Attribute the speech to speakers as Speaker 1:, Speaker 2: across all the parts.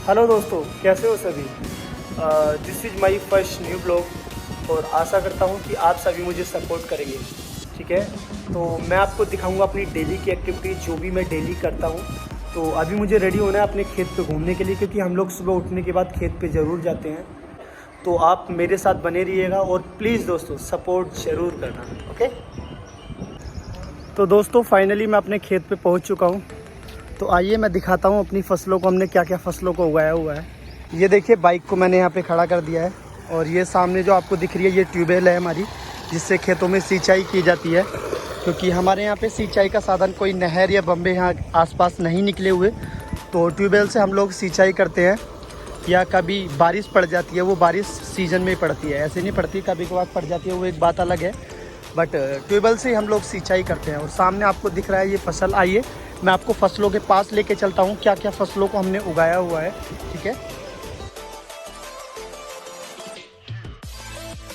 Speaker 1: Hello दोस्तों, कैसे हो सभी। This is my first new blog और आशा करता हूँ कि आप सभी मुझे सपोर्ट करेंगे। ठीक है, तो मैं आपको दिखाऊंगा अपनी डेली की एक्टिविटी जो भी मैं डेली करता हूँ। तो अभी मुझे रेडी होना है अपने खेत पे घूमने के लिए, क्योंकि हम लोग सुबह उठने के बाद खेत पे ज़रूर जाते हैं। तो आप मेरे साथ बने रहिएगा और प्लीज़ दोस्तों सपोर्ट ज़रूर करना। ओके, तो दोस्तों फाइनली मैं अपने खेत पे पहुँच चुका हूँ। तो आइए मैं दिखाता हूँ अपनी फसलों को, हमने क्या क्या फसलों को उगाया हुआ है। ये देखिए, बाइक को मैंने यहाँ पे खड़ा कर दिया है और ये सामने जो आपको दिख रही है ये ट्यूबवेल है हमारी, जिससे खेतों में सिंचाई की जाती है। क्योंकि हमारे यहाँ पे सिंचाई का साधन कोई नहर या बम्बे यहाँ आसपास नहीं निकले हुए, तो ट्यूबवेल से हम लोग सिंचाई करते हैं। या कभी बारिश पड़ जाती है, वो बारिश सीजन में ही पड़ती है, ऐसे नहीं पड़ती, कभी कभार पड़ जाती है, वो एक बात अलग है। बट ट्यूबवेल से हम लोग सिंचाई करते हैं। और सामने आपको दिख रहा है ये फसल। आइए मैं आपको फसलों के पास लेके चलता हूँ, क्या क्या फसलों को हमने उगाया हुआ है। ठीक है,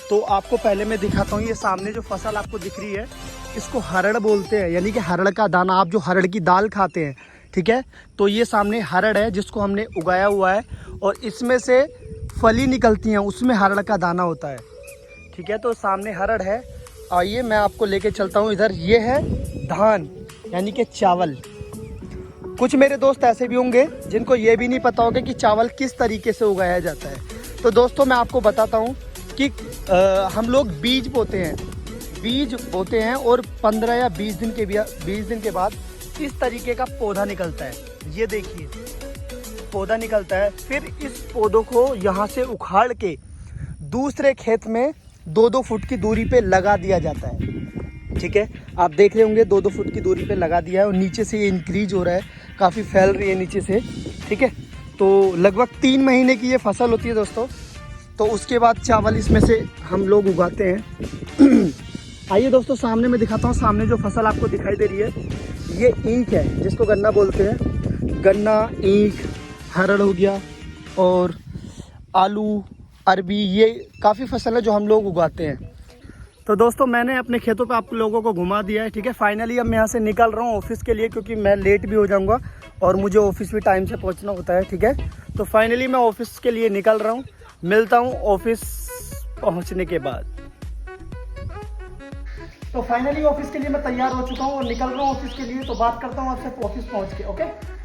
Speaker 1: तो आपको पहले मैं दिखाता हूँ। ये सामने जो फसल आपको दिख रही है इसको हरड़ बोलते हैं, यानी कि हरड़ का दाना। आप जो हरड़ की दाल खाते हैं, ठीक है, तो ये सामने हरड़ है जिसको हमने उगाया हुआ है और इसमें से फली निकलती हैं, उसमें हरड़ का दाना होता है। ठीक है, तो सामने हरड़ है। आइए मैं आपको लेके चलता हूँ इधर। ये है धान, यानी कि चावल। कुछ मेरे दोस्त ऐसे भी होंगे जिनको ये भी नहीं पता होगा कि चावल किस तरीके से उगाया जाता है। तो दोस्तों मैं आपको बताता हूँ कि हम लोग बीज बोते हैं और 15 या 20 दिन के बाद इस तरीके का पौधा निकलता है। ये देखिए, पौधा निकलता है। फिर इस पौधों को यहाँ से उखाड़ के दूसरे खेत में 2-2 फुट की दूरी पे लगा दिया जाता है। ठीक है, आप देख रहे होंगे 2-2 फुट की दूरी पे लगा दिया है और नीचे से ये इंक्रीज हो रहा है, काफ़ी फैल रही है नीचे से। ठीक है, तो लगभग 3 महीने की ये फसल होती है दोस्तों। तो उसके बाद चावल इसमें से हम लोग उगाते हैं। आइए दोस्तों सामने मैं दिखाता हूँ। सामने जो फसल आपको दिखाई दे रही है ये ईंख है, जिसको गन्ना बोलते हैं। गन्ना, ईंख, हरड़ हो गया और आलू, अरबी, ये काफ़ी फसल है जो हम लोग उगाते हैं। तो दोस्तों मैंने अपने खेतों पे आप लोगों को घुमा दिया है। ठीक है, फाइनली अब मैं यहाँ से निकल रहा हूँ ऑफिस के लिए, क्योंकि मैं लेट भी हो जाऊँगा और मुझे ऑफिस भी टाइम से पहुँचना होता है। ठीक है, तो फाइनली मैं ऑफिस के लिए निकल रहा हूँ। मिलता हूँ ऑफिस पहुँचने के बाद। तो फाइनली ऑफिस के लिए मैं तैयार हो चुका हूँ और निकल रहा हूँ ऑफिस के लिए। तो बात करता हूँ आपसे ऑफिस पहुँच के। ओके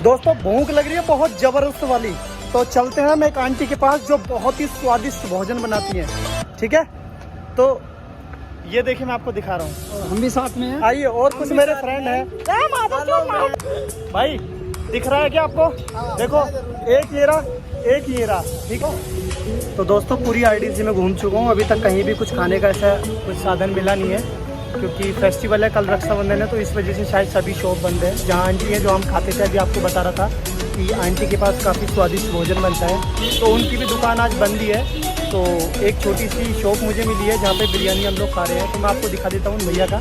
Speaker 1: दोस्तों, भूख लग रही है बहुत ज़बरदस्त वाली, तो चलते हैं हम एक आंटी के पास जो बहुत ही स्वादिष्ट भोजन बनाती हैं। ठीक है, तो ये देखिए मैं आपको दिखा रहा हूँ,
Speaker 2: हम भी साथ में हैं।
Speaker 1: आइए, और कुछ मेरे फ्रेंड हैं। भाई दिख रहा है क्या आपको? देखो, एक ये रहा। ठीक है, तो दोस्तों पूरी आईडीसी में घूम चुका हूँ, अभी तक कहीं भी कुछ खाने का ऐसा कुछ साधन मिला नहीं है, क्योंकि फेस्टिवल है, कल रक्षाबंधन है, तो इस वजह से शायद सभी शॉप बंद है। जहाँ आंटी है जो हम खाते थे, अभी आपको बता रहा था कि आंटी के पास काफ़ी स्वादिष्ट भोजन बनता है, तो उनकी भी दुकान आज बंद ही है। तो एक छोटी सी शॉप मुझे मिली है जहाँ पे बिरयानी हम लोग खा रहे हैं, तो मैं आपको दिखा देता हूँ भैया का।